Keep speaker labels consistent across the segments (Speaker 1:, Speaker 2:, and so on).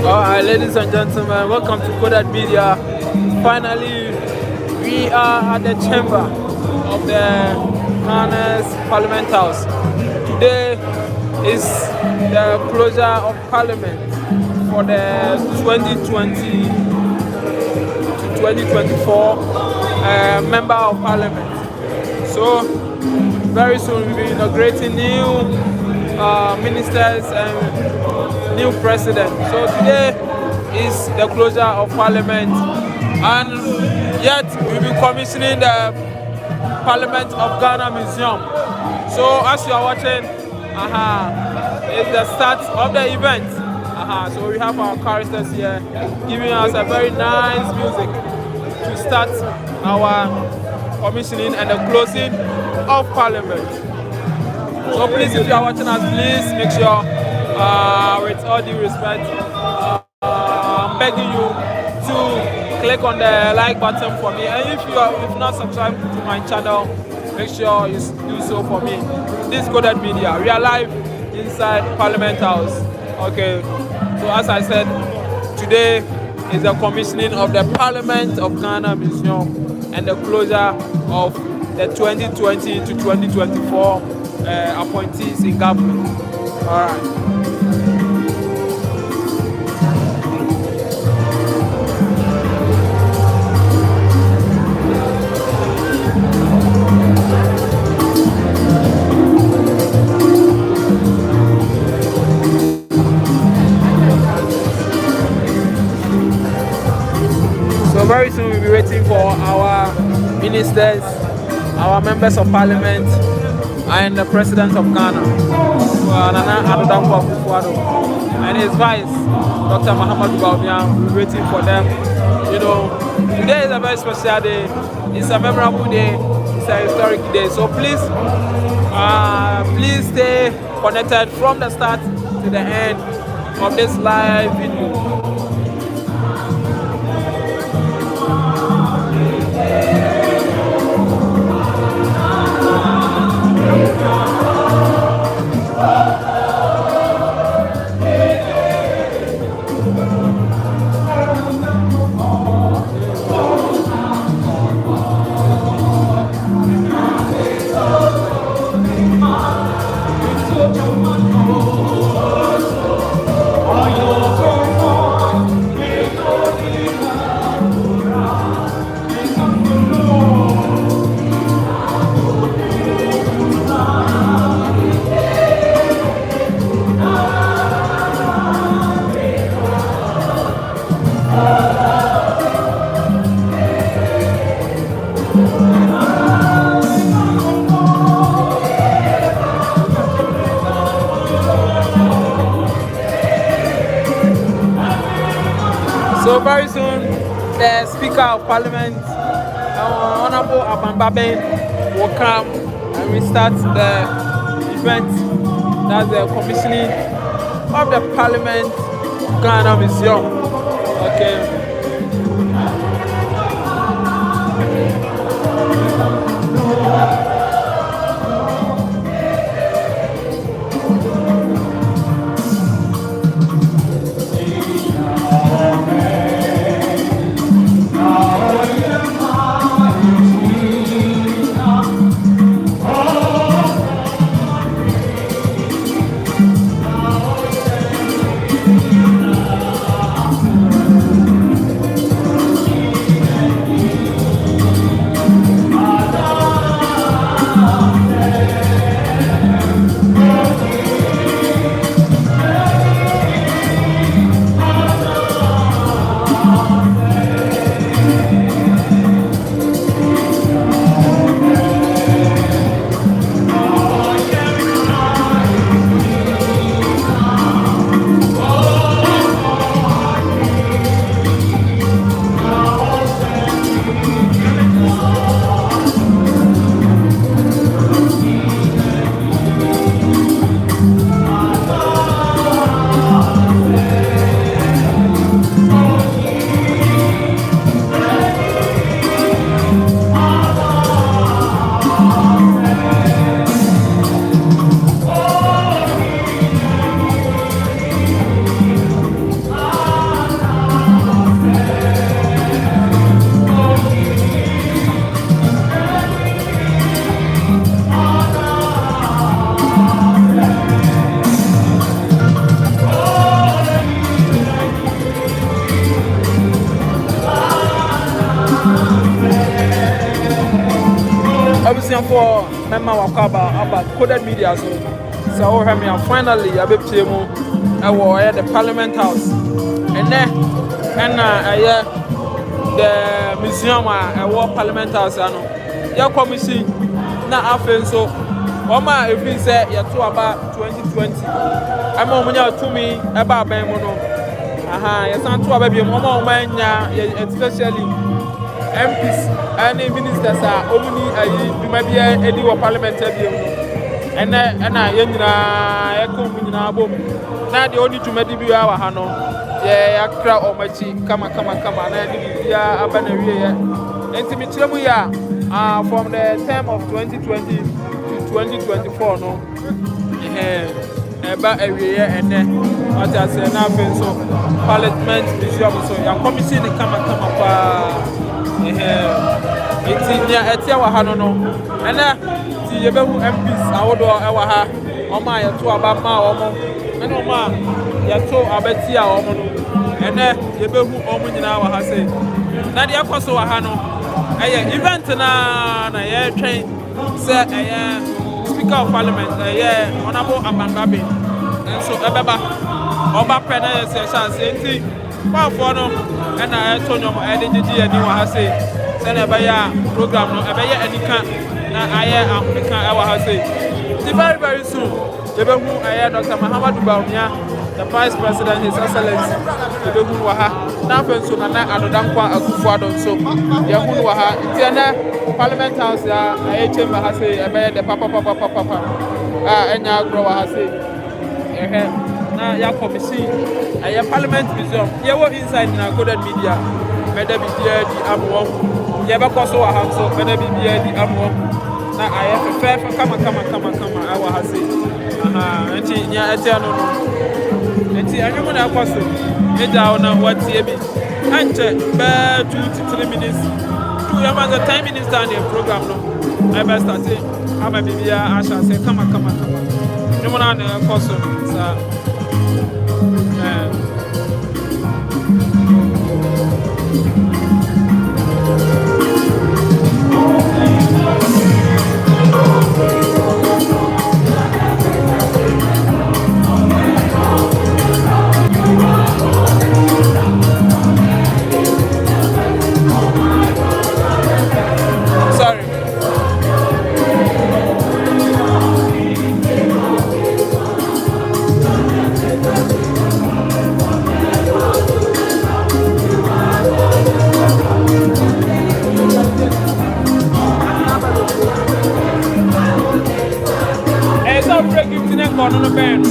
Speaker 1: Alright, ladies and gentlemen, welcome to Keynote Media. Finally, we are at the chamber of the Ghana's Parliament House. Today is the closure of Parliament for the 2020 to 2024 Member of Parliament. So, very soon we'll be inaugurating new ministers and new president. So today is the closure of Parliament, and yet we'll be commissioning the Parliament of Ghana Museum. So as you are watching, it's the start of the event. So we have our choristers here giving us a very nice music to start our commissioning and the closing of Parliament. So please, if you are watching us, please make sure, with all due respect, I'm begging you to click on the like button for me. And if you've not subscribed to my channel, make sure you do so for me. This is Keynote Media. We are live inside Parliament House. Okay. So as I said, today is the commissioning of the Parliament of Ghana Museum and the closure of the 2020 to 2024 appointees in government. All right. So very soon we'll be waiting for our ministers, our members of parliament, and the president of Ghana, and his vice, Dr. Muhammad Bawumia. We're waiting for them. You know, today is a very special day. It's a memorable day. It's a historic day. So please, please stay connected from the start to the end of this live video. So very soon, the Speaker of Parliament, Honorable Abambabe, will come and we start the event. That's the commissioning of the Parliament Ghana Museum. Okay. for Mema Wakaba about coded media. So, finally, I be at the Parliament House. And then, the museum at Parliament House. Your commission, now I so. Oma if you say you to about 2020. I'm on to me about Bemono. Yes, I'm to a baby, Mama, especially MPs and ministers are only a maybe a deal of parliamentary. And I come in our boom. Now the only to maybe our Hano. Yeah, I crowd on my cheek. Come on, and I Abanaya. And to me, from the term of 2020 to 2024, no. About a year and then what I say now, so Parliament Museum, so your commission come up. It's in your Hano, and then the MPs, I would have on my two about my and on my Yato Abetia Omono, and then you better open in our house. Nadia Coso Hano, a event na a train, say a Speaker of Parliament, Honorable Abangabi, and so Oba Pena says, Pafono, and I told you my identity and you have say, send a program, no, any can, I am African, I have say. Very, very soon, the Behu, I had Dr. Muhammad Baumia, the Vice President, His Excellency, the Behu Waha, Nafen and Adodankwa Akufado, so Yahoo Waha, Tiana, Parliament House, I chamber has say, I the Papa, and Yagrowa has say, now your commission, your Parliament Museum, you were inside in a coded media, whether be the Amwam, you ever cost our hands, so whether be the Amwam. Now I have a fair for come, I will have said, and yeah, and see, I don't want to apostle, it down what TB, and 2 to 3 minutes, 10 minutes down the program. No, I best start it. I'm a baby, I shall say, come on. No one on the apostle, sir. On the band.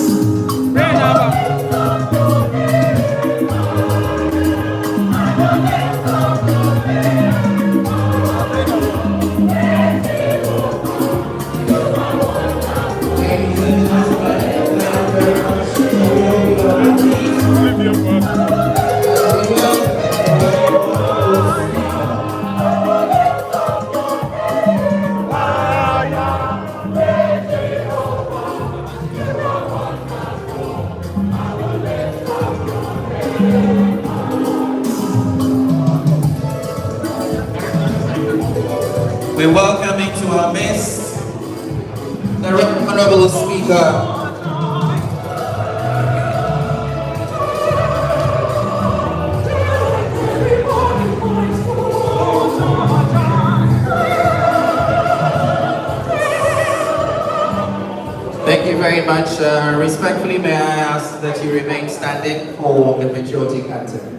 Speaker 2: We're welcoming to our midst the Honorable Speaker. Thank you very much. Respectfully, may I ask that you remain standing for the patriotic anthem.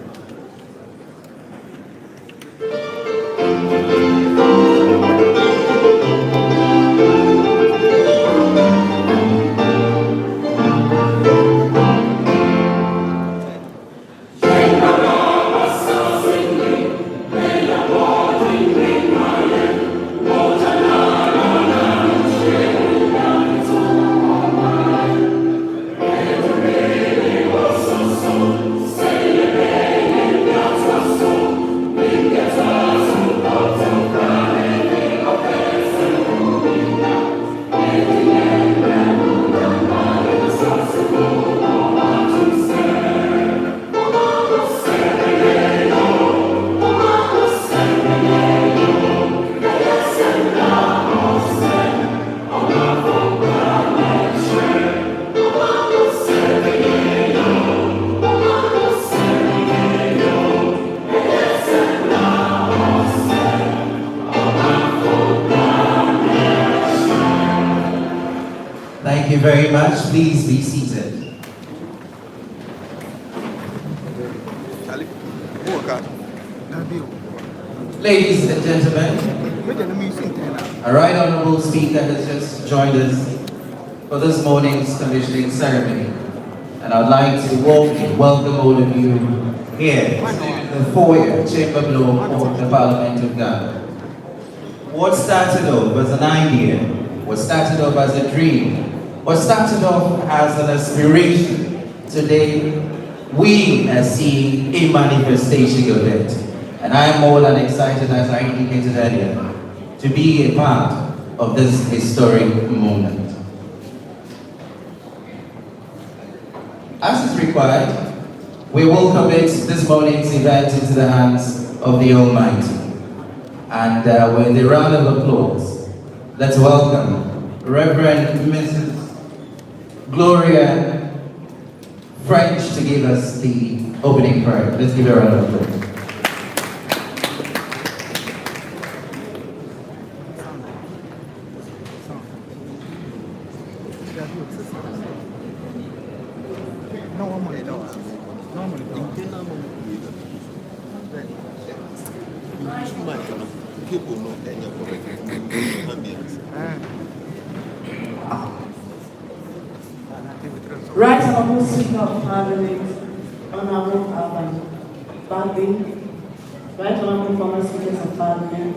Speaker 2: you very much. Please be seated. Ladies and gentlemen, a right honorable speaker has just joined us for this morning's commissioning ceremony. And I'd like to welcome all of you here in the foyer, chamber below of the Parliament of Ghana. What started off as an idea, what started off as a dream, what started off as an aspiration, today we are seeing a manifestation of it. And I am more than excited, as I indicated earlier, to be a part of this historic moment. As is required, we will commit this morning's event into the hands of the Almighty. And with a round of applause, let's welcome Reverend Mrs. Gloria French to give us the opening prayer. Let's give her a round of applause.
Speaker 3: Right Honourable Speaker of Parliament, Honourable Alban Bagby, Right Honourable former Speakers of Parliament,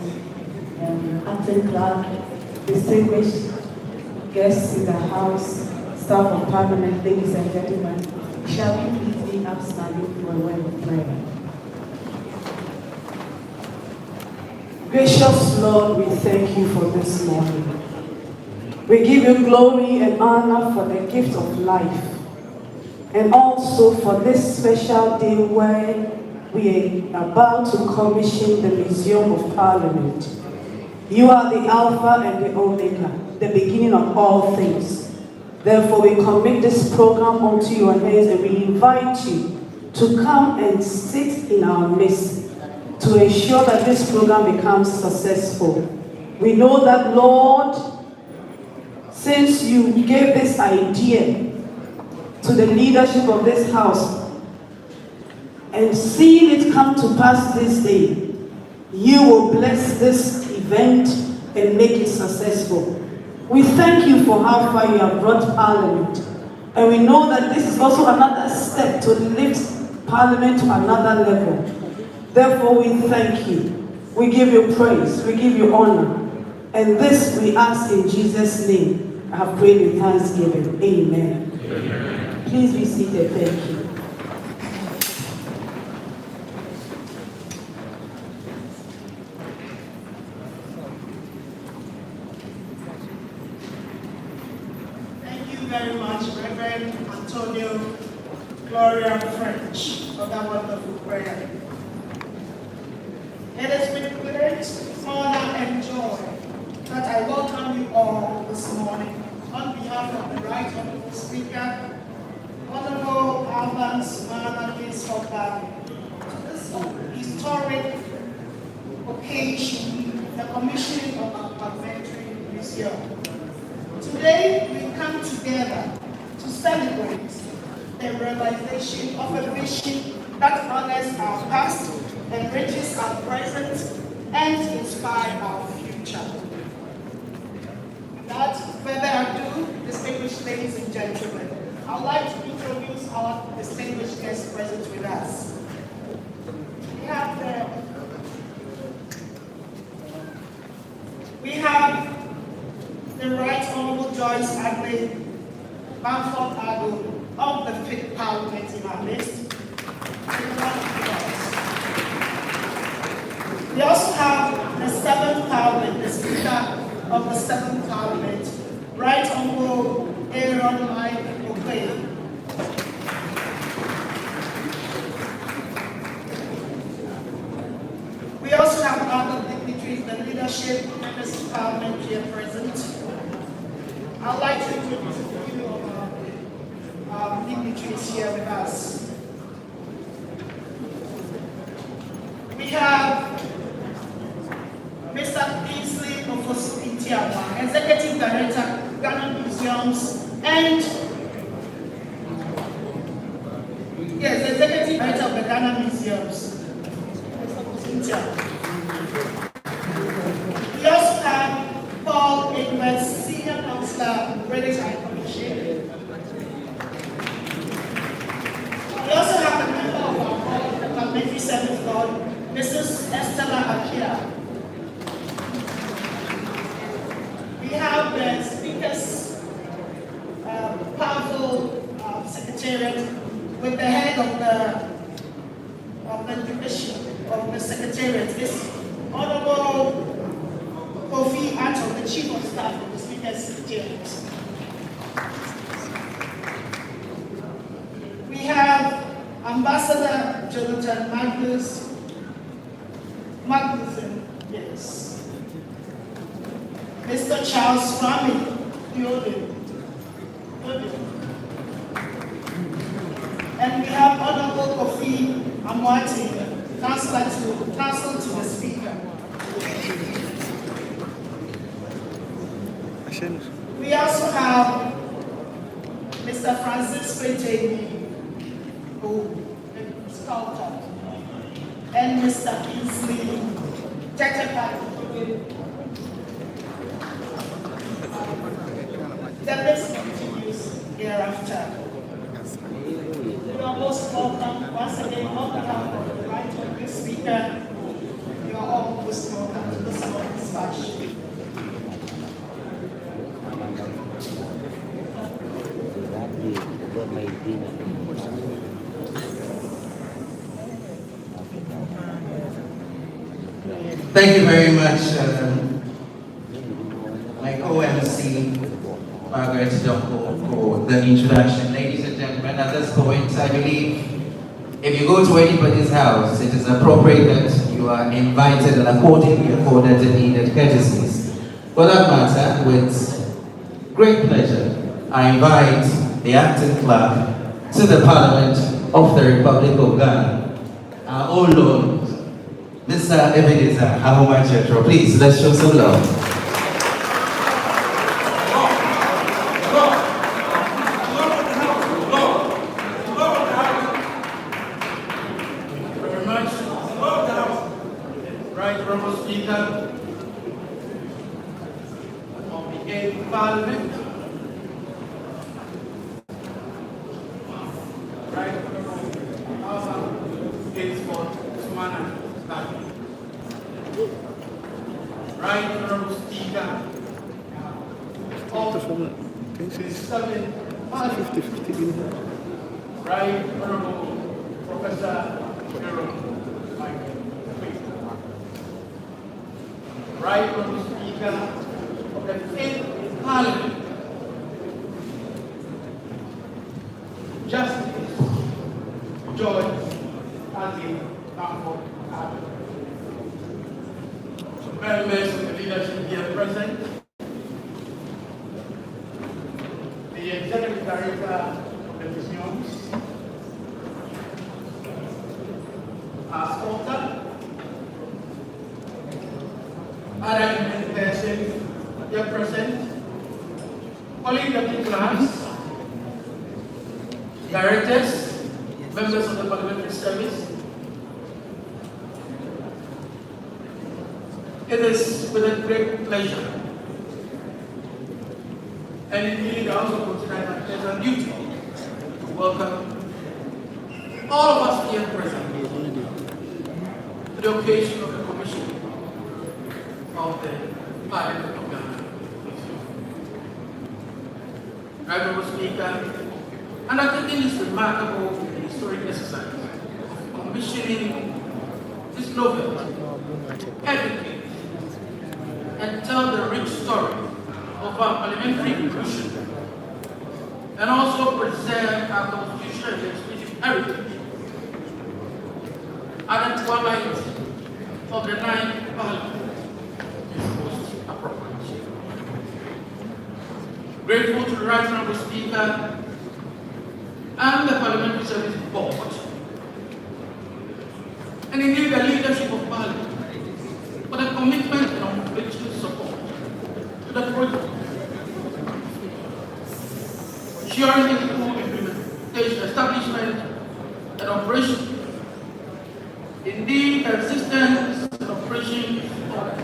Speaker 3: Acting Clerk, distinguished guests in the House, staff of Parliament, ladies and gentlemen, shall we please be upstanding for a word of prayer? Gracious Lord, we thank you for this morning. We give you glory and honor for the gift of life, and also for this special day where we are about to commission the Museum of Parliament. You are the Alpha and the Omega, the beginning of all things. Therefore, we commit this program unto your hands, and we invite you to come and sit in our midst to ensure that this program becomes successful. We know that, Lord, since you gave this idea to the leadership of this house and seeing it come to pass this day, you will bless this event and make it successful. We thank you for how far you have brought Parliament, and we know that this is also another step to lift Parliament to another level. Therefore, we thank you. We give you praise, we give you honor, and this we ask in Jesus' name. I have prayed with thanksgiving. Amen. Amen. Please be seated. Thank you.
Speaker 4: Thank you very much, Reverend Antonio Gloria French, for that wonderful prayer. It is with great honor and joy that I welcome you all this morning on behalf of the Right Honourable Speaker, Honourable Alban Bagby, to this historic occasion, the commissioning of our parliamentary museum. Today, we come together to celebrate the realization of a vision that honors our past, enriches our present, and inspires our future. Without further ado, distinguished ladies and gentlemen, I would like to introduce our distinguished guests present with us. We have the Right Honourable Joyce Adley Bamford Ado of the 5th Parliament in our midst. We also have the 7th Parliament, the Speaker of the 7th Parliament, Right Honourable Aaron Mike Okoye. We also have other dignitaries, the leadership members of Parliament here present. I'd like to introduce a few of our dignitaries here with us. We have Mr. Kingsley Ofosu-Itiaba, Executive Director, Ghana Museums And yes, the executive director of the Ghana Museums. We also have Paul Ingves, Senior Counselor, British High Commission. We also have a member of our board, the Parliamentary Service Board, Mrs. Estella Akia. We have the Speaker's powerful secretariat with the head of the division of the secretariat, is Honorable Kofi Ato, the Chief of Staff of the Speaker's Secretariat. We have Ambassador Jonathan Magnuson, yes. Mr. Charles Swami, and we have Honorable Kofi Amwati, Counsel to the Speaker. We also have Mr. Francis Kwejeni, who is sculptor, and Mr. Kingsley Tetepa. The list continues hereafter. You are most welcome once again on behalf of the right of the Speaker. You are all most welcome to this morning's function.
Speaker 2: Thank you very much, my co-MC, Margaret Dunko, for the introduction. Ladies and gentlemen, at this point, I believe if you go to anybody's house, it is appropriate that you are invited and accordingly afforded the needed courtesies. For that matter, with great pleasure, I invite the acting clerk to the Parliament of the Republic of Ghana, our own Lord, Mr. Ebenezer Ahomachetro. Please, let's show some love.
Speaker 5: Right Honorable Professor Right Honorable Speaker of the Fifth Parliament, Justice George Adi Bamford Adam. Some members of the leadership here present, the Executive Director of the Museums, our sculptor, other persons here present, colleagues of the class, directors, members of the Parliamentary Service. It is with a great pleasure and indeed I also consider it my pleasure and duty to welcome all of us here present to the occasion of the commission of the Parliament of Ghana. Honorable Speaker, undertaking this remarkable and historic exercise of commissioning this novel, educate and tell the rich story of our parliamentary inclusion and also preserve our constitutional and legislative heritage at the twilight of the ninth Parliament is most appropriate. Grateful to the Right Honourable Speaker and the Parliamentary Service Board and indeed the leadership of Parliament for the commitment and unwavering support to the project. operation. Indeed, existence and operation of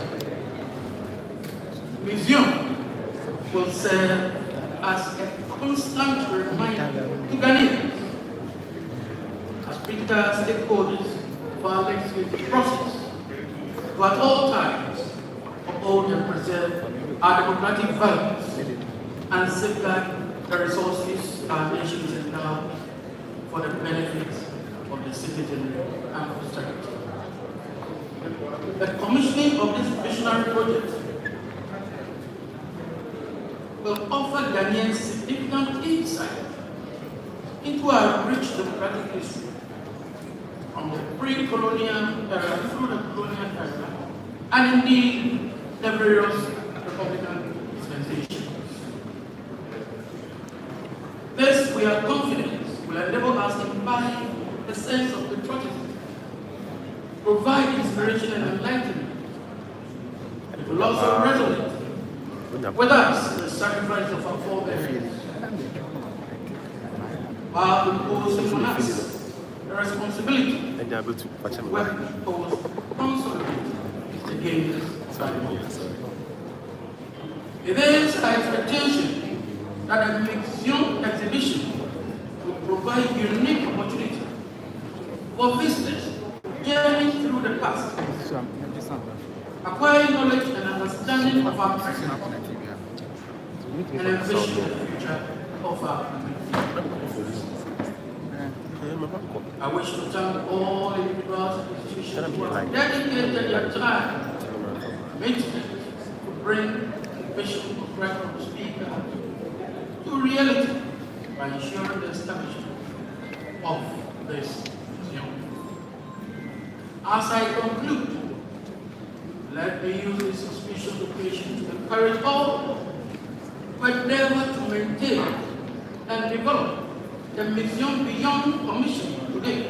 Speaker 5: the museum will serve as a constant reminder to Ghanaians, as critical stakeholders of our legislative process, to at all times uphold and preserve our democratic values and safeguard the resources our nation is endowed for the benefit of the citizen and posterity. The commissioning of this visionary project will offer Ghanaians significant insight into our rich democratic history from the pre-colonial era through the colonial era, and indeed the various republican dispensations. This, we are confident, will enable us to imbibe the sense of patriotism, provide inspiration and enlightenment. It will also resonate with us in the sacrifice of our forebears, while imposing on us the responsibility to work towards consolidating against violence. It is our expectation that the museum exhibition will provide unique opportunity for visitors journeying through the past, acquiring knowledge and understanding of our present, and envision the future of our community. I wish to thank all individuals and institutions who have dedicated their time, commitment to bring the vision of the speaker to reality by ensuring the establishment of this museum. As I conclude, let me use this auspicious occasion to encourage all to endeavor to maintain and develop the museum beyond commission today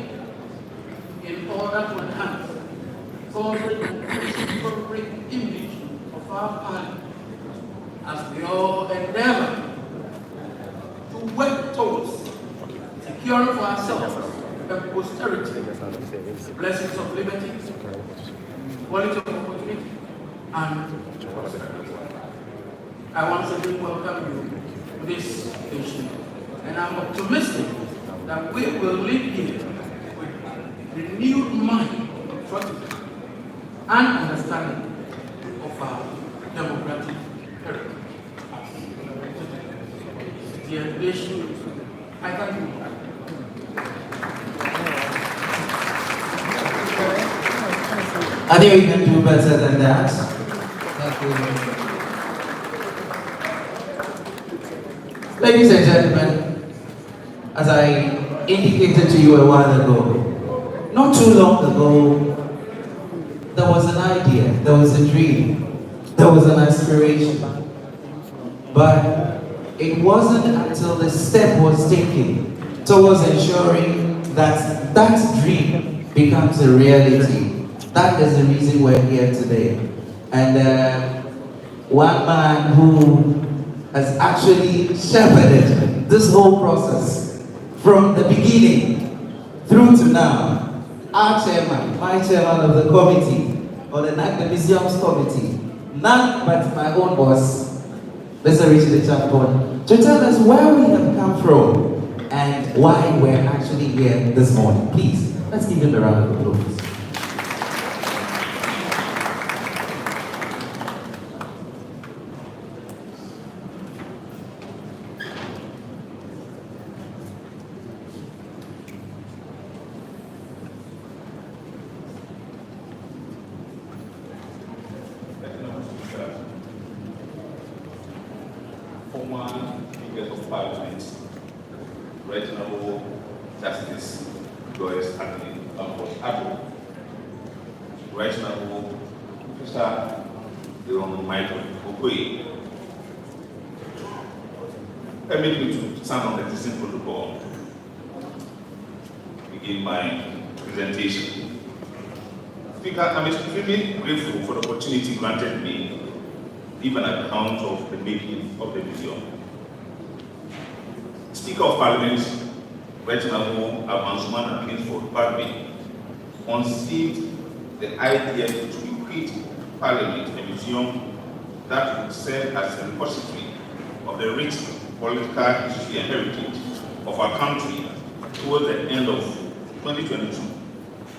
Speaker 5: in order to enhance the public image of our parliament as we all endeavor to work towards securing for ourselves and posterity the blessings of liberty, quality of opportunity, and prosperity. I once again welcome you to this occasion, and I'm optimistic that we will live here with renewed mind of patriotism and understanding of our democratic heritage. Dear nation, I thank you.
Speaker 2: I think we can do better than that. Thank you. Ladies and gentlemen, as I indicated to you a while ago, not too long ago, there was an idea, there was a dream, there was an aspiration. But it wasn't until the step was taken towards ensuring that that dream becomes a reality. That is the reason we're here today. And one man who has actually shepherded this whole process from the beginning through to now, our chairman, my chairman of the committee, or the museum's committee, none but my own boss, Mr. Richard Champon, to tell us where we have come from and why we're actually here this morning. Please, let's give him a round of applause.
Speaker 6: Former Speaker of Parliament, Right Honorable Justice Joyce Anthony Abo, Right Honorable Professor Leon Michael Okoye. Permit me to stand on the existing protocol to begin my presentation. Speaker, I'm extremely grateful for the opportunity granted me to give an account of the making of the museum. Speaker of Parliament, Reginald Abansumana Kingsford Bagby, conceived the idea to equip Parliament a museum that would serve as a repository of the rich political history and heritage of our country towards the end of 2022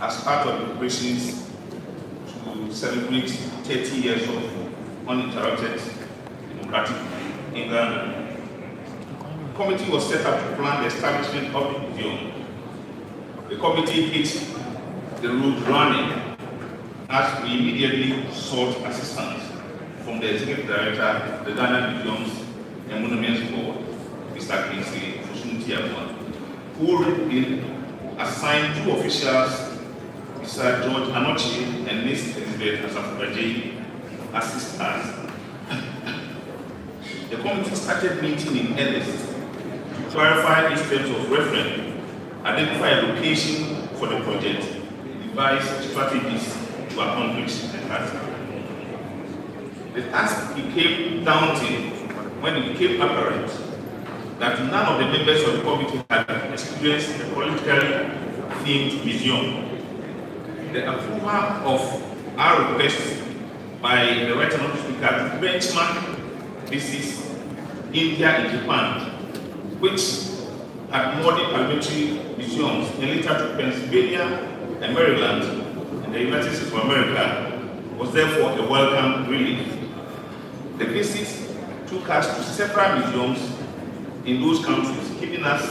Speaker 6: as part of the preparations to celebrate 30 years of uninterrupted democratic in Ghana. The committee was set up to plan the establishment of the museum. The committee hit the road running as we immediately sought assistance from the Executive Director of the Ghana Museums and Monuments Board, Mr. Kingsley Fusuntiawan, who had been assigned two officials, Mr. George Anochi and Ms. Elizabeth Asafubaji, assist us. The committee started meeting in earnest to clarify its terms of reference, identify a location for the project, devise strategies to accomplish the task. The task became daunting when it became apparent that none of the members of the committee had experienced a politically themed museum. The approval of our request by the right honourable speaker to benchmark visits India and Japan, which had modern parliamentary museums, and later to Pennsylvania and Maryland and the United States of America, was therefore a welcome relief. The visit took us to several museums in those countries, giving us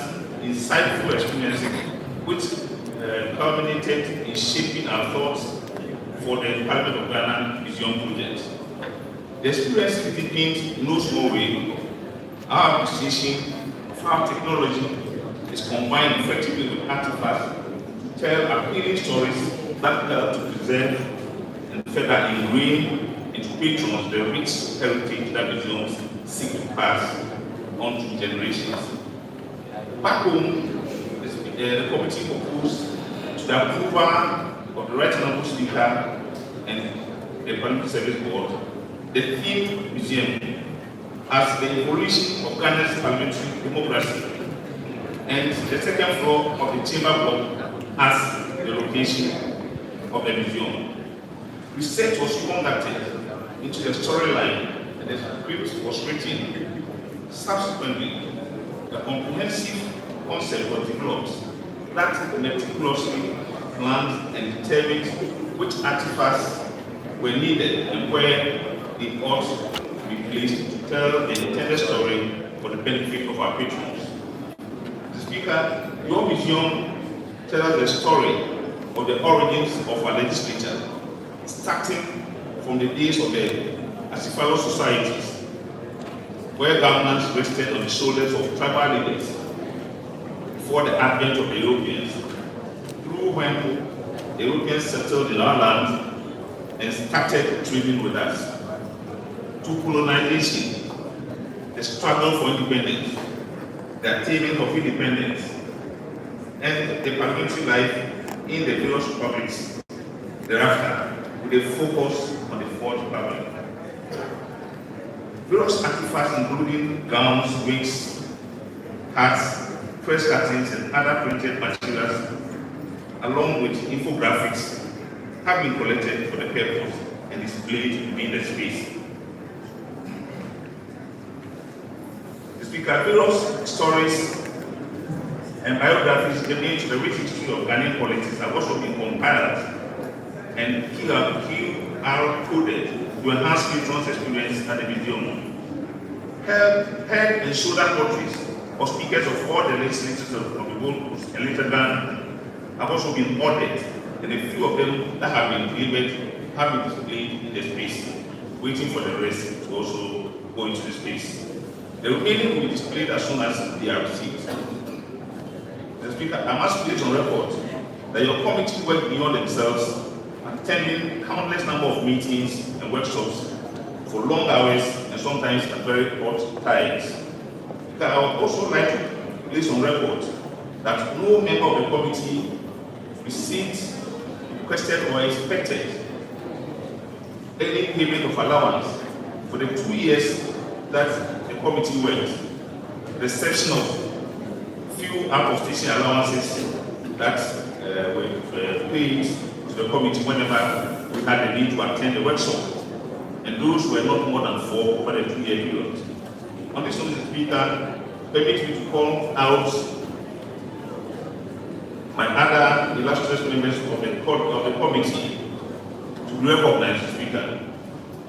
Speaker 6: insightful experiences which culminated in shaping our thoughts for the Parliament of Ghana Museum project. The experience deepened in no small way our appreciation of how technology is combined effectively with artifacts to tell appealing stories that help to preserve and further ingrain into patrons the rich heritage that museums seek to pass on to generations. Back home, the committee proposed to the approval of the Right Honourable Speaker and the Parliamentary Service Board the theme museum as the evolution of Ghana's parliamentary democracy, and the second floor of the chamber block as the location of the museum. Research was conducted into the storyline and the script was written. Subsequently, a comprehensive concept was developed that meticulously planned and determined which artifacts were needed and where they ought to be placed to tell the intended story for the benefit of our patrons. Mr. Speaker, your museum tells the story of the origins of our legislature, starting from the days of the Asifalo societies, where governance rested on the shoulders of tribal leaders before the advent of the Europeans, through when the Europeans settled in our land and started trading with us, to colonization, the struggle for independence, the attainment of independence, and the parliamentary life in the various republics thereafter, with a focus on the Fourth Republic. Various artifacts including gowns, wigs, hats, press curtains, and other printed materials, along with infographics, have been collected for the purpose and displayed within the space. The Speaker, various stories and biographies relating to the rich history of Ghanaian politics have also been compiled and QR-coded to enhance patrons' experience at the museum. Head and shoulder portraits of speakers of all the legislatures of the Gold Coast and later Ghana have also been ordered, and a few of them that have been delivered have been displayed in the space, waiting for the rest to also go into the space. The remaining will be displayed as soon as they are received. Mr. Speaker, I must place on record that your committee worked beyond themselves, attending countless number of meetings and workshops for long hours and sometimes at very odd times. I would also like to place on record that no member of the committee received, requested, or expected any payment of allowance for the 2 years that the committee worked, with the exception of few out-of-station allowances that were paid to the committee whenever we had the need to attend the workshop. And those were not more than 4 over the 2-year period. On this note, Mr. Speaker, permit me to call out my other illustrious members of the committee to recognize the Speaker.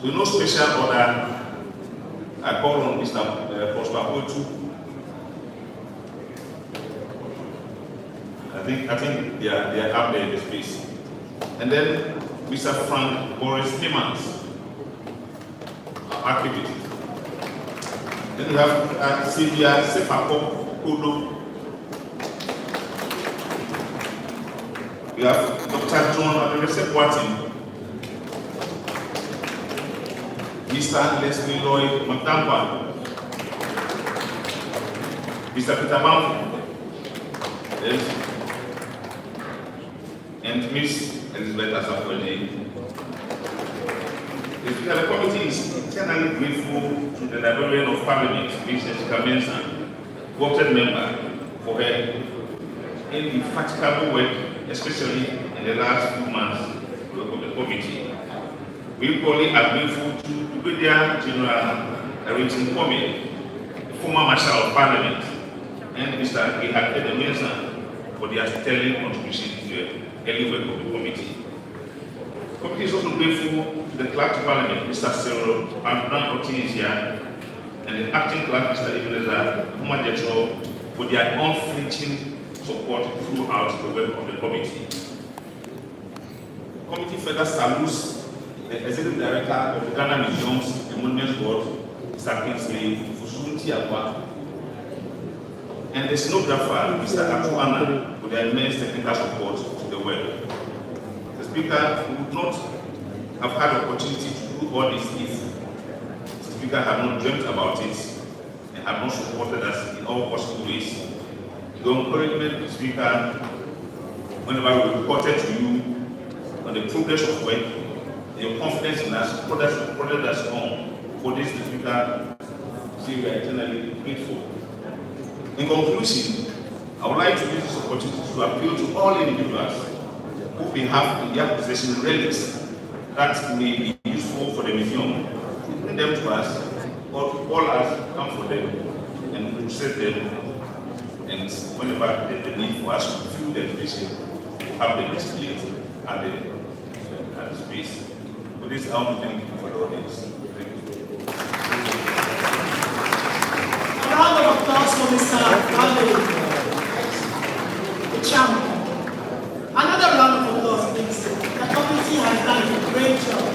Speaker 6: So no special order, I call on Mr. Prosper Otu. I think they are up there in the space. And then Mr. Frank Boris Timmans, activity. Then we have Sylvia Sefako Kodo. We have Dr. John Adrese Boatin, Mr. Leslie Lloyd Matampa, Mr. Peter Bamford, and Miss Elizabeth Asakwele. The committee is eternally grateful to the Librarian of Parliament, Mrs. Kamensan, voted member, for her indefatigable work, especially in the last few months of the committee. We equally are grateful to Brigadier General Harrington Kwame, the former Marshal of Parliament, and Mr. Ehake Kamensan for their sterling contribution to the early work of the committee. The committee is also grateful to the Clerk of Parliament, Mr. Cyril Otinisia, and the Acting Clerk, Mr. Ebenezer Humajetro, for their unflinching support throughout the work of the committee. The committee further salutes the Executive Director of the Ghana Museums and Monuments Board, Mr. Kingsley Fusunti Akwa, and the scenographer, Mr. Atuana, for their immense technical support to the work. The Speaker would not have had the opportunity to do all this if the Speaker had not dreamt about it and had not supported us in all possible ways. The encouragement, the Speaker, whenever we reported to you on the progress of work, your confidence in us, prodded us on. For this, the Speaker, we are eternally grateful. In conclusion, I would like to use this opportunity to appeal to all individuals who may have in their possession relics that may be useful for the museum, to bring them to us, or to call us, come for them, and to set them, and whenever there's the need for us to fill the exhibition, to have them displayed at the space. For this, I want to thank you for the audience. Thank you.
Speaker 4: A round of applause for Mr. Valerie, the champion. Another round of applause, please. The committee has done a great job.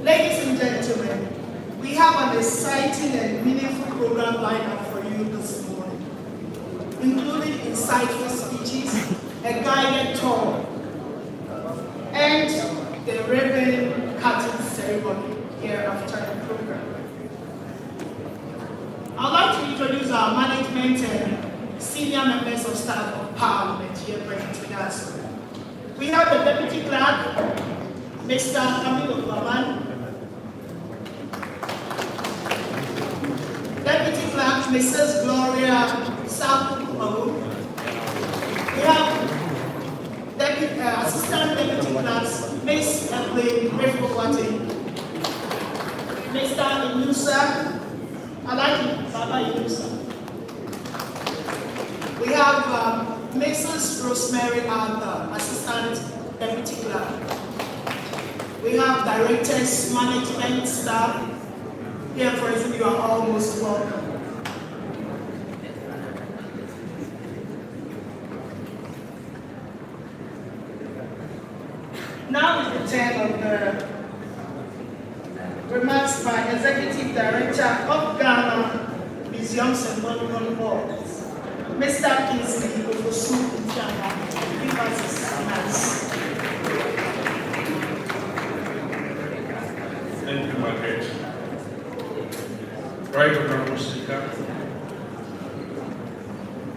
Speaker 4: Ladies and gentlemen, we have an exciting and meaningful program lined up for you this morning, including insightful speeches, a guided tour, and the ribbon cutting ceremony hereafter the program. I'd like to introduce our management and senior members of staff of Parliament here present with us. We have the Deputy Clerk, Mr. Camilo Glaman, Deputy Clerk, Mrs. Gloria Sapu. We have Assistant Deputy Clerks, Ms. Evelyn Refowati, Mr. Inusa, Alaki Baba Inusa. We have Mrs. Rosemary Arthur, Assistant Deputy Clerk. We have directors, management staff. Here, for example, you are all most welcome. Now is the turn of the remarks by Executive Director of Ghana Museums and Monument Boards, Mr. Kingsley Ofosu Ntiama, to give us his remarks.
Speaker 7: Thank you, Margaret. Right Honorable Speaker,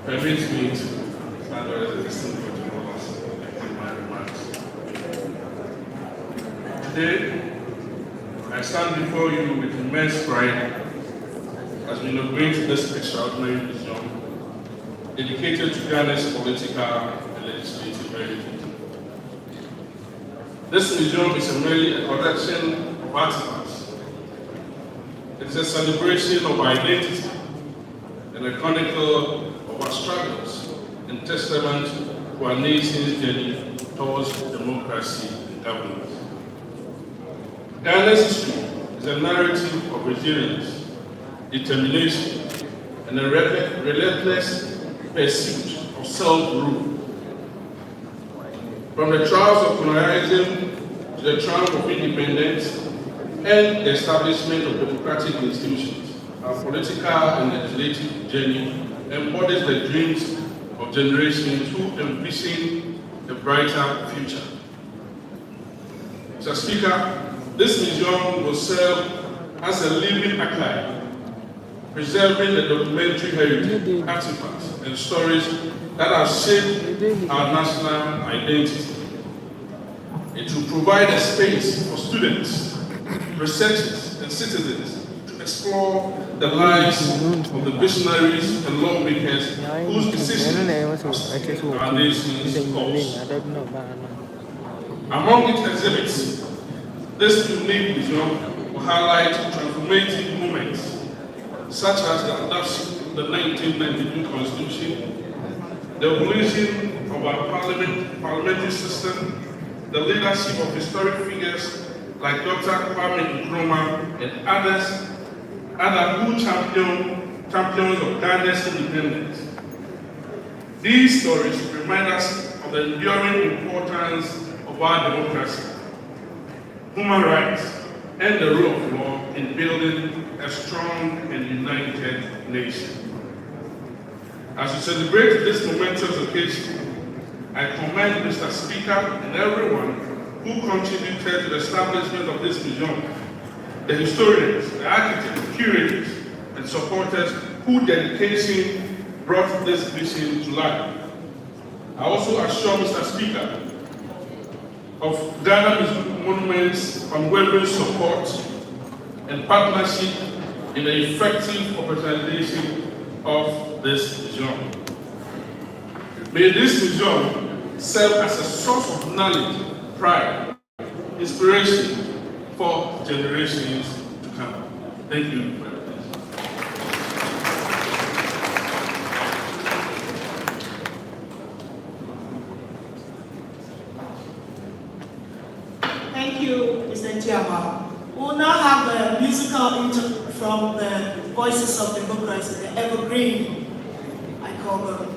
Speaker 7: permit me to stand as a distinguished honors in my remarks. Today, I stand before you with immense pride as we inaugurate this extraordinary museum dedicated to Ghana's political and legislative heritage. This museum is merely a collection of artifacts. It is a celebration of our identity and a chronicle of our struggles and testament to our nation's journey towards democracy and governance. Ghana's history is a narrative of resilience, determination, and a relentless pursuit of self-rule. From the trials of colonialism to the triumph of independence and the establishment of democratic institutions, our political and legislative journey embodies the dreams of generations who envision a brighter future. Mr. Speaker, this museum will serve as a living archive, preserving the documentary heritage, artifacts, and stories that have shaped our national identity. It will provide a space for students, researchers, and citizens to explore the lives of the visionaries and lawmakers whose decisions have shaped our nation's course. Among its exhibits, this unique museum will highlight transformative moments such as the adoption of the 1992 Constitution, the evolution of our parliamentary system, the leadership of historic figures like Dr. Kwame Nkrumah and other who champions of Ghana's independence. These stories remind us of the enduring importance of our democracy, human rights, and the rule of law in building a strong and united nation. As we celebrate this momentous occasion, I commend Mr. Speaker and everyone who contributed to the establishment of this museum, the historians, the architects, curators, and supporters whose dedication brought this vision to life. I also assure Mr. Speaker of Ghana Monument's unwavering support and partnership in the effective operationalization of this museum. May this museum serve as a source of knowledge, pride, inspiration for generations to come. Thank you very much.
Speaker 4: Thank you, Mr. Chiama. We'll now have a musical interlude from the Voices of Democracy, the Evergreen, I call them.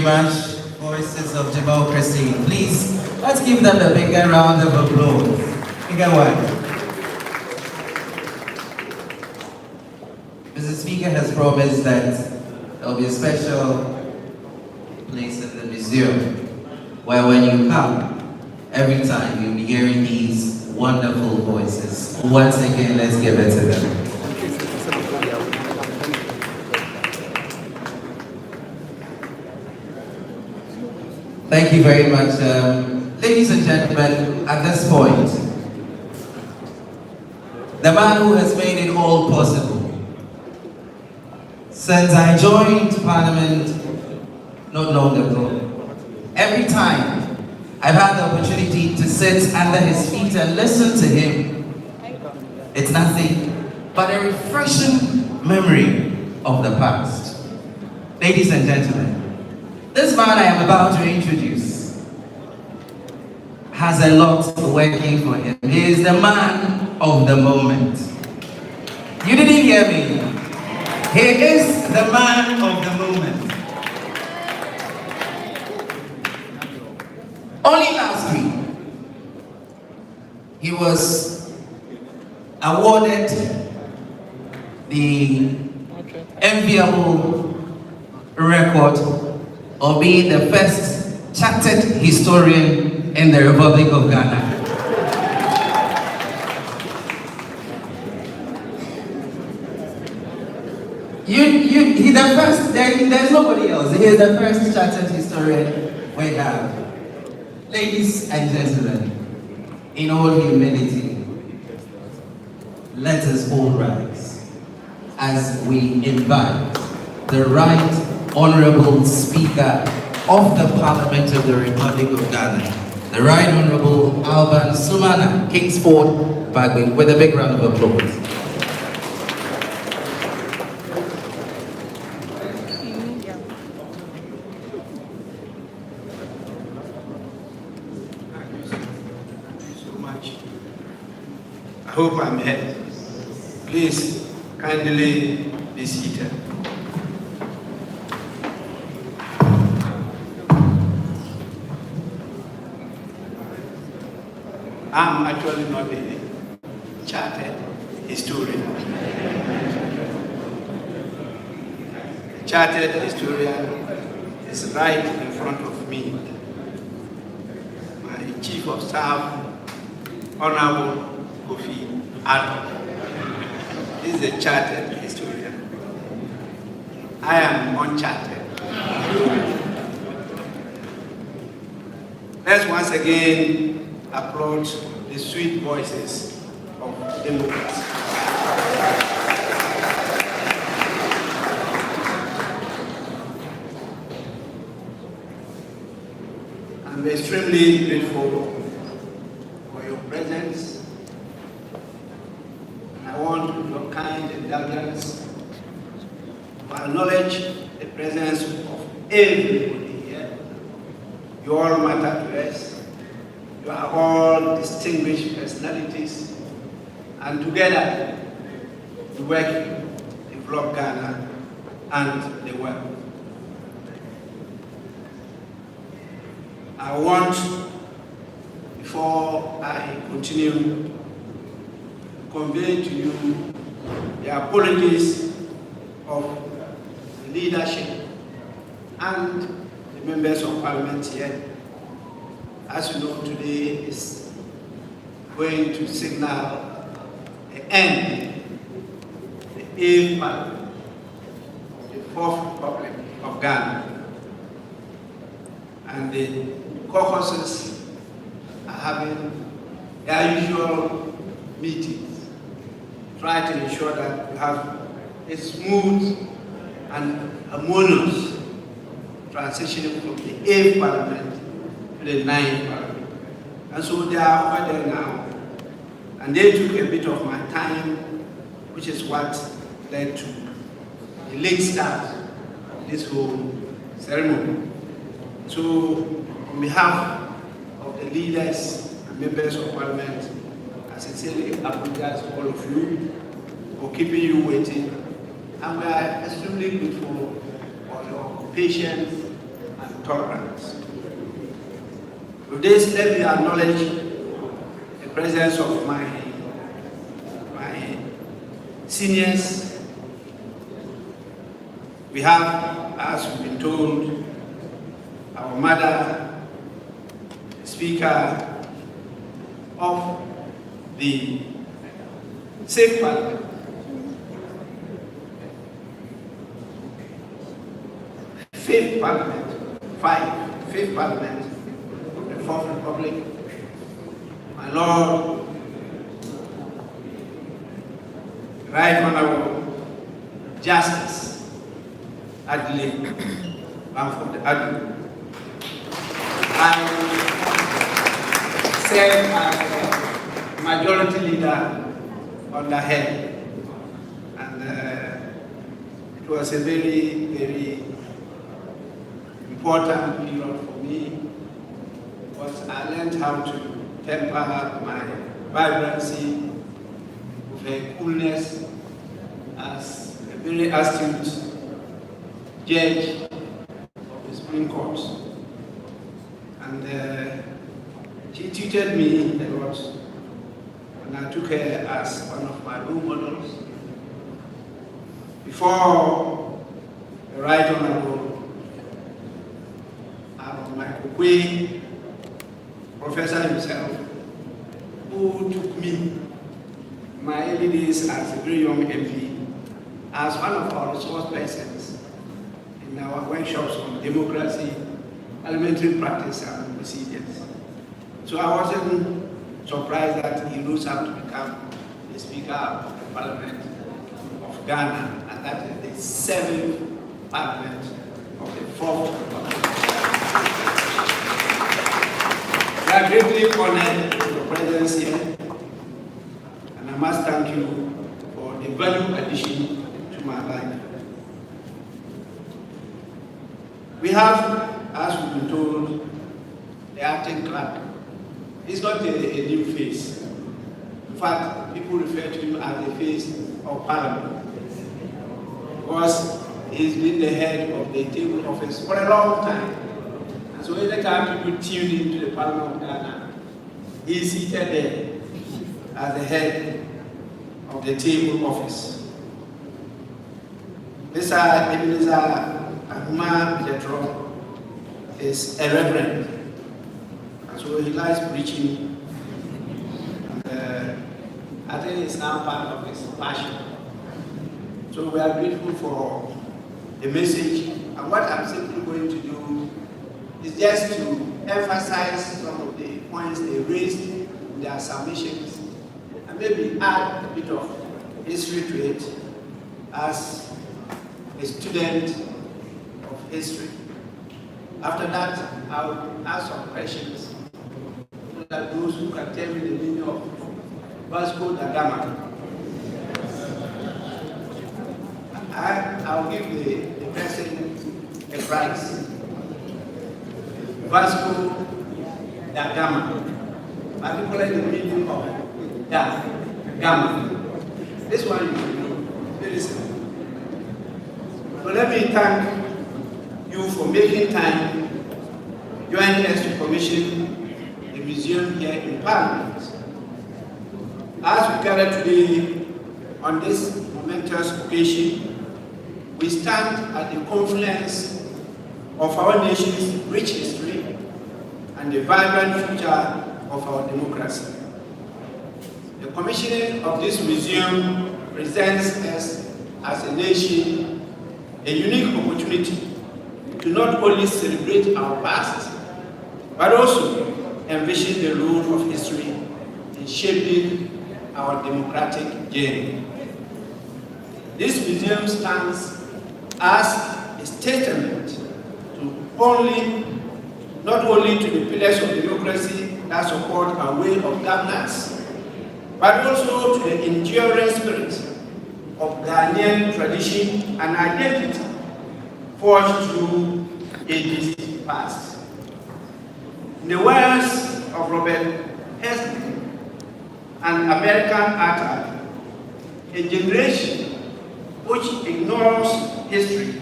Speaker 2: much, voices of democracy. Please, let's give them a bigger round of applause. Bigger one. Mr. Speaker has promised that there will be a special place in the museum where when you come, every time you'll be hearing these wonderful voices. Once again, let's give it to them. Thank you very much. Ladies and gentlemen, at this point, the man who has made it all possible. Since I joined Parliament not long ago, every time I've had the opportunity to sit under his feet and listen to him, it's nothing but a refreshing memory of the past. Ladies and gentlemen, this man I am about to introduce has a lot working for him. He is the man of the moment. You didn't hear me. He is the man of the moment. Only last week, he was awarded the enviable record of being the first chartered historian in the Republic of Ghana. He's the first, there's nobody else. He is the first chartered historian we have. Ladies and gentlemen, in all humility, let us all rise as we invite the Right Honorable Speaker of the Parliament of the Republic of Ghana, the Right Honorable Alban Sumana Kingsford Bagwin, with a big round of applause.
Speaker 8: I hope I'm heard. Please kindly be seated. I'm actually not a chartered historian. A chartered historian is right in front of me. My Chief of Staff, Honorable Kofi Addo, is a chartered historian. I am unchartered. Let's once again applaud the sweet voices of democracy. I'm extremely grateful for your presence. I want your kind indulgence to acknowledge the presence of everybody here. You all matter to us. You are all distinguished personalities, and together we work to develop Ghana and the world. I want, before I continue, convey to you the apologies of the leadership and the members of Parliament here. As you know, today is going to signal the end, the 8th Parliament of the 4th Republic of Ghana. And the caucuses are having their usual meetings, try to ensure that we have a smooth and harmonious transition from the 8th Parliament to the 9th Parliament. And so they are over there now. And they took a bit of my time, which is what led to the late start of this whole ceremony. So on behalf of the leaders and members of Parliament, I sincerely apologize to all of you for keeping you waiting. And we are extremely grateful for your patience and tolerance. With this, let me acknowledge the presence of my seniors. We have, as we've been told, our mother, Speaker of the Safe Parliament, Fifth Parliament, Fifth Parliament of the Fourth Republic, my Lord, Right Honorable Justice Adley Bamford Adu. I serve as majority leader on the head, and it was a very, very important period for me, because I learned how to temper my vibrancy with a coolness as a very astute judge of the Supreme Court. And she tutored me a lot, and I took her as one of my role models. Before the Right Honorable Michael Quay, Professor himself, who took me my early days as a very young MP as one of our resource persons in our workshops on democracy, parliamentary practice, and procedures. So I wasn't surprised that he rose up to become the Speaker of the Parliament of Ghana, and that is the 7th Parliament of the 4th Republic. We are greatly honored with your presence here, and I must thank you for the valuable addition to my life. We have, as we've been told, the acting clerk. He's not a new face. In fact, people refer to him as the face of Parliament, because he's been the head of the table office for a long time. And so every time people tune into the Parliament of Ghana, he's seated there as the head of the table office. Mr. Ebenezer Ahuma Petro is a reverend, and so he likes preaching. And, I think it's now part of his passion. So we are grateful for the message, and what I'm simply going to do is just to emphasize some of the points they raised in their submissions, and maybe add a bit of history to it as a student of history. After that, I'll ask some questions so that those who can tell me the meaning of Vasco da Gama. I'll give the person a prize. Vasco da Gama, particularly the meaning of da Gama. This one you should know, very simple. So let me thank you for making time, joining us to commission the museum here in Parliament. As we gather today on this momentous occasion, we stand at the confluence of our nation's rich history and the vibrant future of our democracy. The commissioning of this museum presents us as a nation a unique opportunity to not only celebrate our past, but also envision the role of history in shaping our democratic journey. This museum stands as a testament to not only to the pillars of democracy that support our way of governance, but also to the enduring spirit of Ghanaian tradition and identity forged through ages past. In the words of Robert Heston, an American author, a generation which ignores history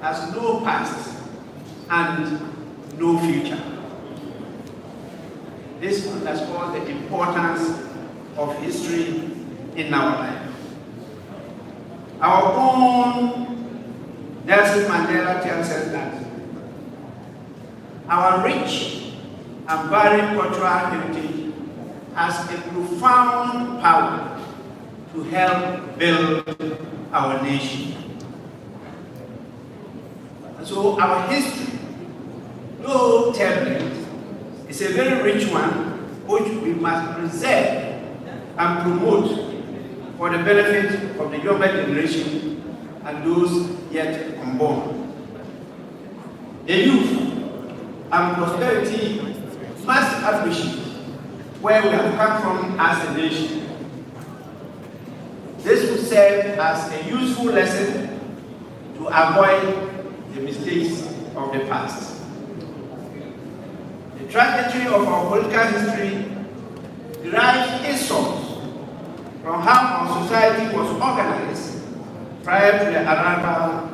Speaker 8: has no past and no future. This underscores the importance of history in our life. Our own Nelson Mandela tells us that our rich and varied cultural heritage has a profound power to help build our nation. And so our history, though turbulent, is a very rich one which we must preserve and promote for the benefit of the younger generation and those yet unborn. The youth and prosperity must appreciate where we have come from as a nation. This will serve as a useful lesson to avoid the mistakes of the past. The trajectory of our political history derives its source from how our society was organized prior to the arrival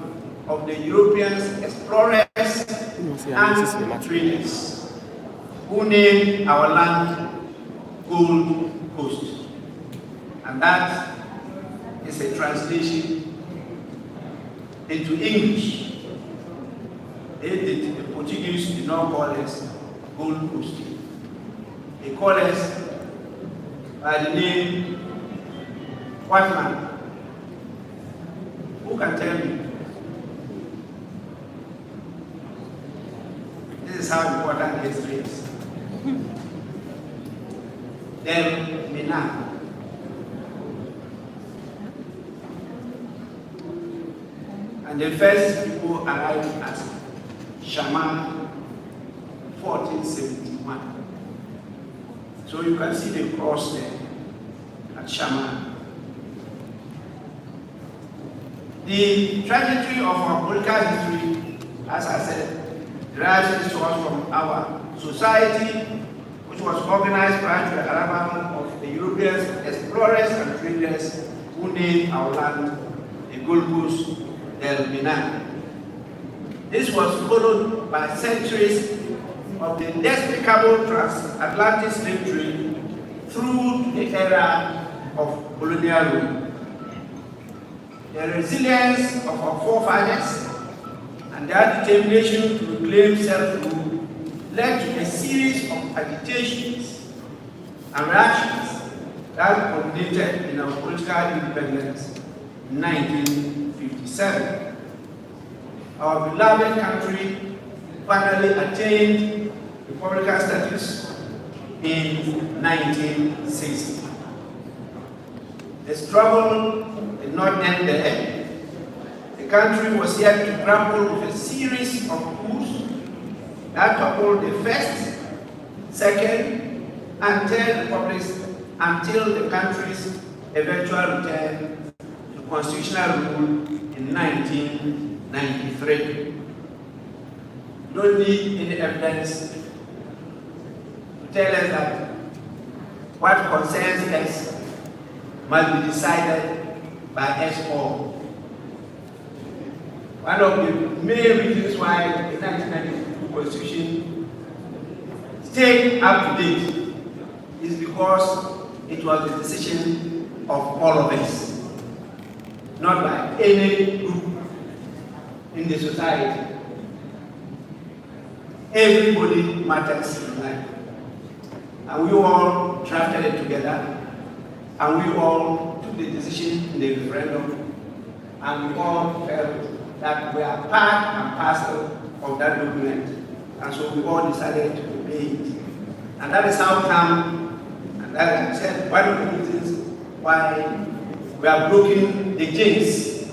Speaker 8: of the Europeans, explorers, and traders, who named our land Gold Coast. And that is a translation into English. The Portuguese did not call us Gold Coast. They call us by the name what man? Who can tell me? This is how important history is. Then Mina. And the first people arrived at Shaman 1471. So you can see the cross there at Shaman. The trajectory of our political history, as I said, derives its source from our society, which was organized prior to the arrival of the Europeans, explorers and traders who named our land the Gold Coast del Minan. This was followed by centuries of the despicable transatlantic slave trade through the era of colonial rule. The resilience of our forefathers and their determination to reclaim self-rule led to a series of agitations and reactions that culminated in our political independence in 1957. Our beloved country finally attained republican status in 1960. The struggle did not end there. The country was yet to grapple with a series of coups that toppled the first, second, and third republics until the country's eventual return to constitutional rule in 1993. We don't need any evidence to tell us that what concerns us must be decided by us all. One of the main reasons why the 1992 Constitution stayed up to date is because it was the decision of all of us, not by any group in the society. Everybody matters in life. And we all drafted it together, and we all took the decision in the referendum, and we all felt that we are part and parcel of that document, and so we all decided to obey it. And that is how come, and that I said, one of the reasons why we have broken the jinx,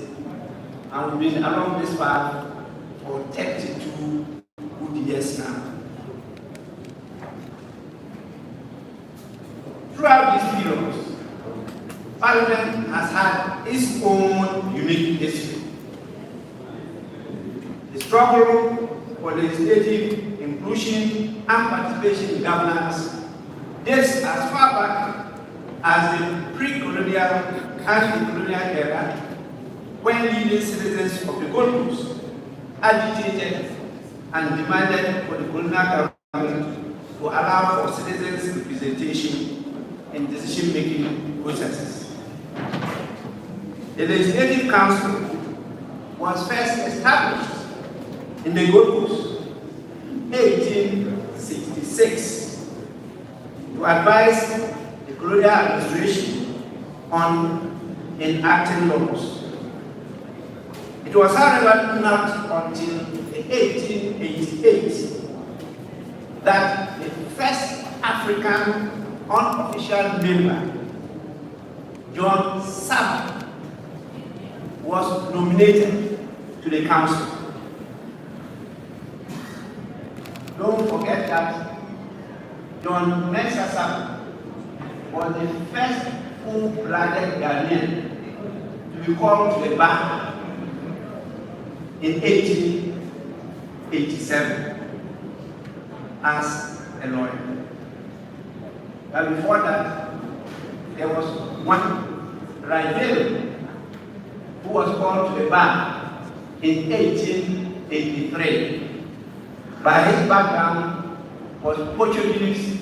Speaker 8: and we've been along this path for 32 good years now. Throughout these periods, Parliament has had its own unique history. The struggle for legislative inclusion and participation in governance dates as far back as the pre-colonial and the colonial era, when leading citizens of the Gold Coast agitated and demanded for the colonial government to allow for citizens' representation in decision-making processes. The Legislative Council was first established in the Gold Coast, 1866, to advise the colonial administration on enacting laws. It was, however, not until 1888 that the first African unofficial member, John Saba, was nominated to the council. Don't forget that John Mensa Saba was the first full-blooded Ghanaian to be called to the bar in 1887 as a lawyer. But before that, there was one Ravel who was called to the bar in 1883. By his background was Portuguese,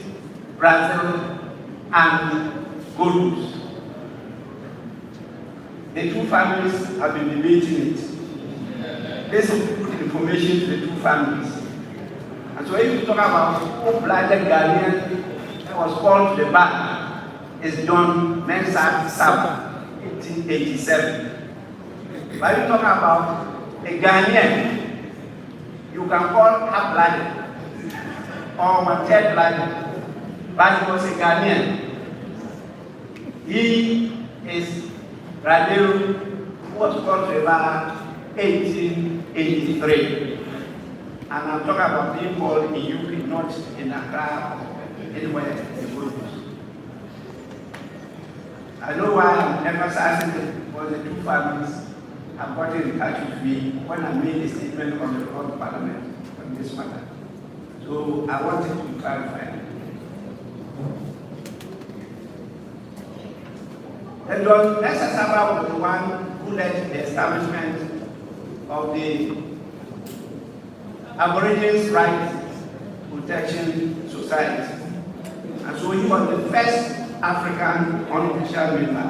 Speaker 8: Brazil, and Gold Coast. The two families have been debating it. This is good information to the two families. And so if you talk about full-blooded Ghanaian that was called to the bar, is John Mensah Saba, 1887. But if you talk about a Ghanaian, you can call half-blooded or one-third-blooded, but he was a Ghanaian. He is Radeu, who was called to the bar 1883. And I'm talking about being called in UK, not in Accra, anywhere in the Gold Coast. I know why I'm emphasizing it, because the two families have gotten in touch with me when I made a statement on the floor of Parliament on this matter. So I wanted to clarify. And John Mensa Saba was the one who led the establishment of the Aborigines Rights Protection Society. And so he was the first African unofficial member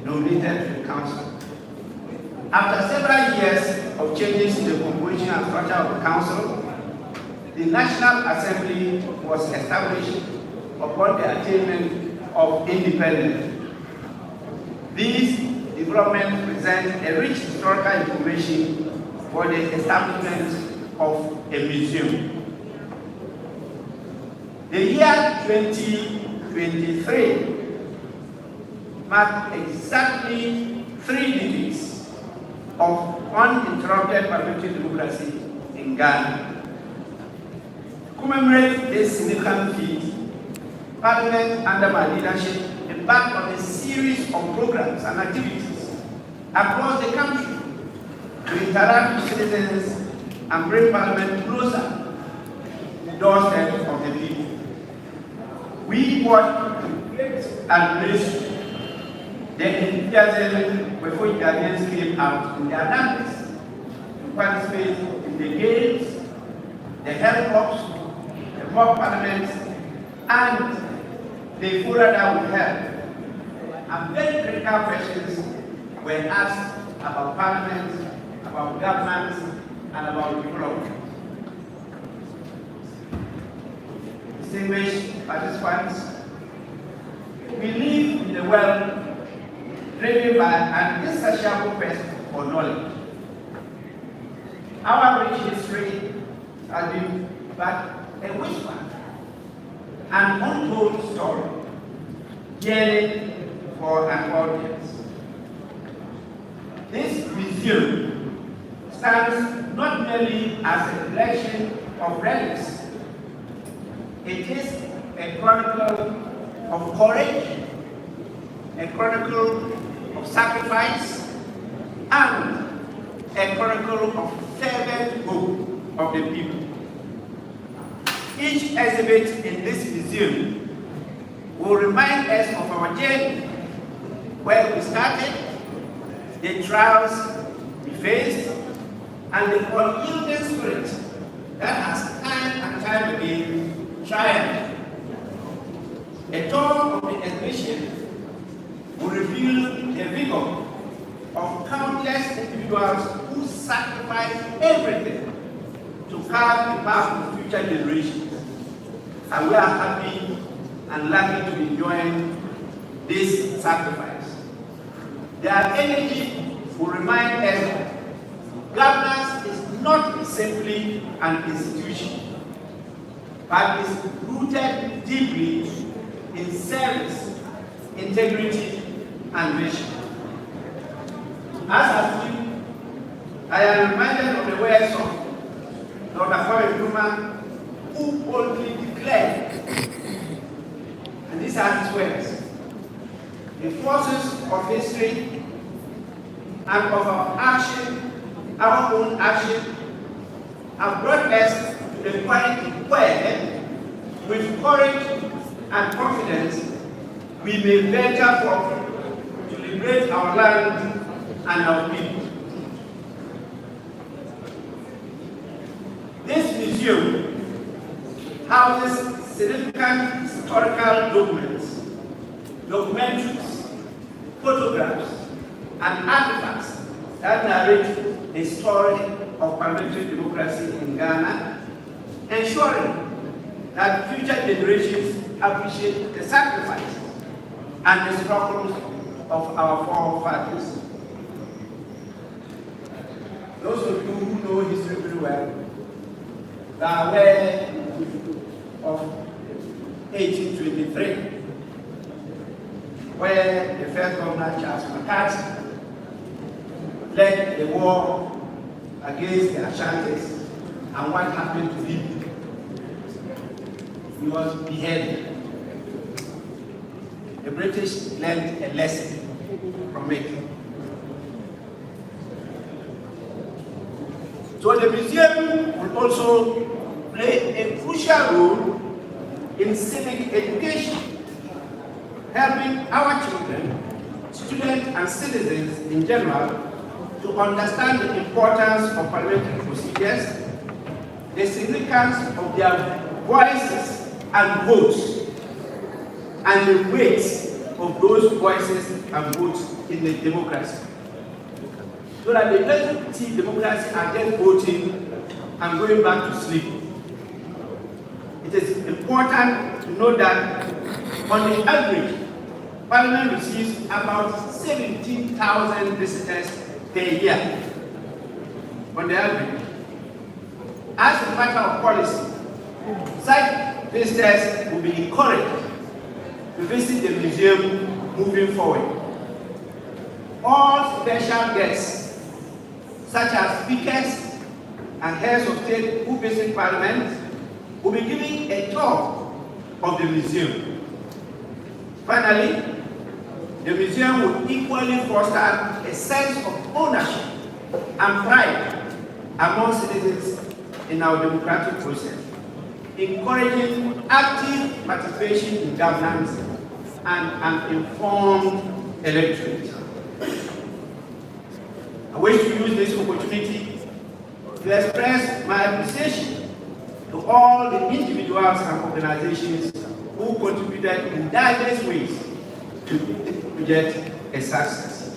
Speaker 8: nominated to the council. After several years of changes in the composition and structure of the council, the National Assembly was established upon the attainment of independence. These developments present a rich historical information for the establishment of a museum. The year 2023 marked exactly 3 decades of uninterrupted parliamentary democracy in Ghana. To commemorate this significant feat, Parliament, under my leadership, embarked on a series of programs and activities across the country to interact with citizens and bring Parliament closer to the doorstep of the people. We worked and raised the enthusiasm before Ghanaians came out in their numbers to participate in the games, the health clubs, the mock parliaments, and the fora that we held. And very critical questions were asked about Parliament, about government, and about development. Distinguished participants, we live in a world driven by an insatiable quest for knowledge. Our rich history has been but a whisper, an untold story, yearning for an audience. This museum stands not merely as a collection of relics. It is a chronicle of courage, a chronicle of sacrifice, and a chronicle of fervent hope of the people. Each exhibit in this museum will remind us of our journey, where we started, the trials we faced, and the unyielding spirit that has time and time again triumphed. A tour of the exhibition will reveal the vigor of countless individuals who sacrifice everything to carve the path for future generations. And we are happy and lucky to be enjoying this sacrifice. Their energy will remind us that governance is not simply an institution, but is rooted deeply in service, integrity, and vision. As a student, I am reminded of the words of Dr. Kwame Nkrumah, who boldly declared, and these are his words: the forces of history and of our action, our own action, have brought us to the point where, with courage and confidence, we may venture forth to liberate our land and our people. This museum houses significant historical documents, documentaries, photographs, and artifacts that narrate the story of parliamentary democracy in Ghana, ensuring that future generations appreciate the sacrifices and the struggles of our forefathers. Those of you who know history very well are aware of 1823, where the first governor, Charles McCarthy, led the war against the Ashantis, and what happened to him? He was beheaded. The British learned a lesson from it. So the museum will also play a crucial role in civic education, helping our children, students, and citizens in general to understand the importance of parliamentary procedures, the significance of their voices and votes, and the weight of those voices and votes in the democracy. So that they don't see democracy as just voting and going back to sleep. It is important to know that on the average, Parliament receives about 17,000 visitors per year. On the average. As a matter of policy, such visitors will be encouraged to visit the museum moving forward. All special guests, such as speakers and heads of state who visit Parliament, will be given a tour of the museum. Finally, the museum will equally foster a sense of ownership and pride among citizens in our democratic process, encouraging active participation in governance and an informed electorate. I wish to use this opportunity to express my appreciation to all the individuals and organizations who contributed in diverse ways to the project a success.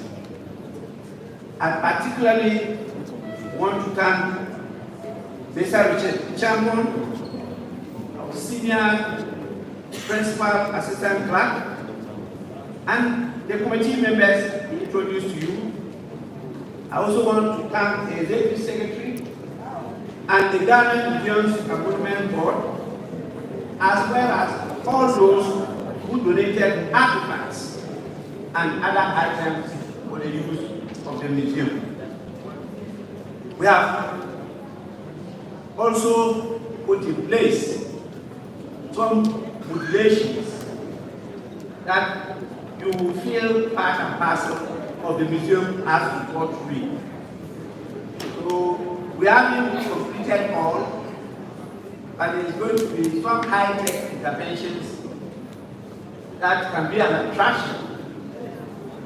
Speaker 8: I particularly want to thank Mr. Richard Chambon, our senior principal assistant clerk, and the committee members he introduced to you. I also want to thank the executive secretary and the Ghana Museums and Monument Board, as well as all those who donated artifacts and other items for the use of the museum. We have also put in place some regulations that you will feel part and parcel of the museum as we go to read. So we haven't completed all, but there's going to be some high-tech interventions that can be an attraction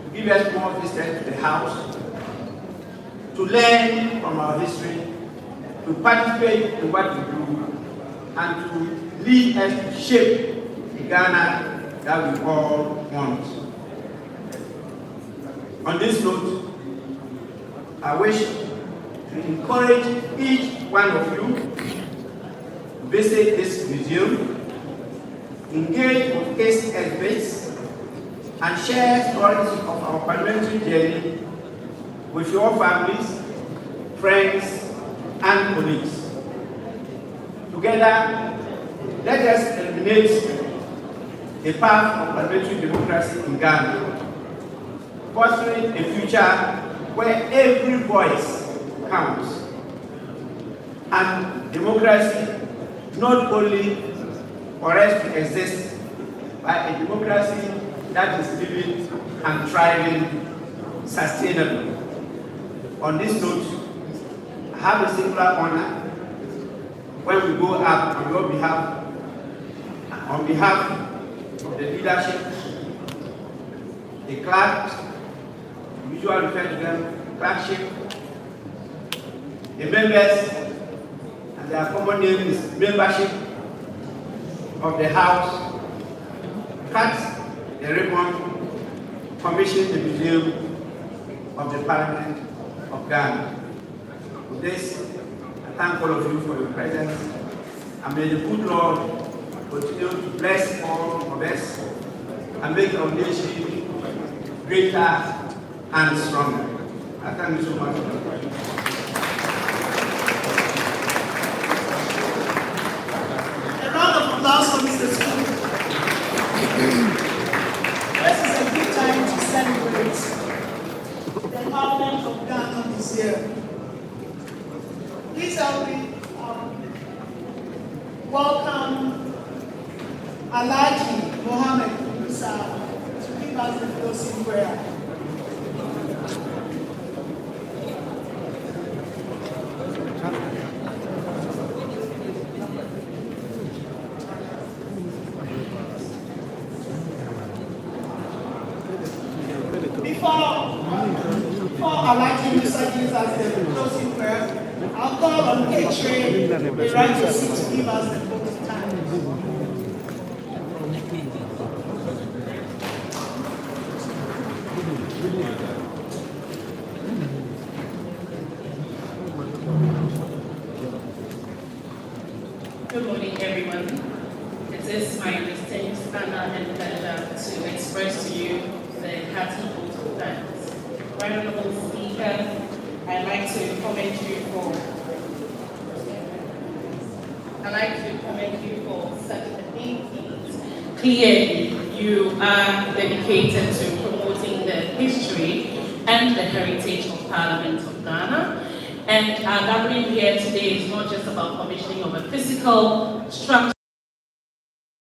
Speaker 8: to give us more visitors to the house, to learn from our history, to participate in what we do and to lead us to shape the Ghana that we all want. On this note, I wish to encourage each one of you to visit this museum, engage with case experts, and share stories of our parliamentary journey with your families, friends, and colleagues. Together, let us eliminate a path of parliamentary democracy in Ghana, fostering a future where every voice counts, and democracy not only for us to exist, but a democracy that is living and thriving sustainably. On this note, I have a singular honor when we go up on your behalf, on behalf of the leadership, the clerks, we usually refer to them clerkship, the members, and their common name is membership of the House, cut the ribbon, commission the Museum of the Parliament of Ghana. With this, I thank all of you for your presence, and may the good Lord continue to bless all of us and make our nation greater and stronger. I thank you so much for your presence.
Speaker 4: A round of applause for Mr. Speaker. This is a good time to celebrate the Parliament of Ghana this year. Please help me welcome Alhaji Mohammed Musa to give us the closing prayer. Before Alhaji Musa gives us the closing prayer, I'll call on H-Ray, the right to sit, to give us the vote of time.
Speaker 9: Good morning, everyone. It is my distinct honor and pleasure to express to you the hearty vote of thanks. Honorable Speaker, I'd like to commend you for such a big feat. Clearly, you are dedicated to promoting the history and the heritage of Parliament of Ghana. And our gathering here today is not just about commissioning of a physical structure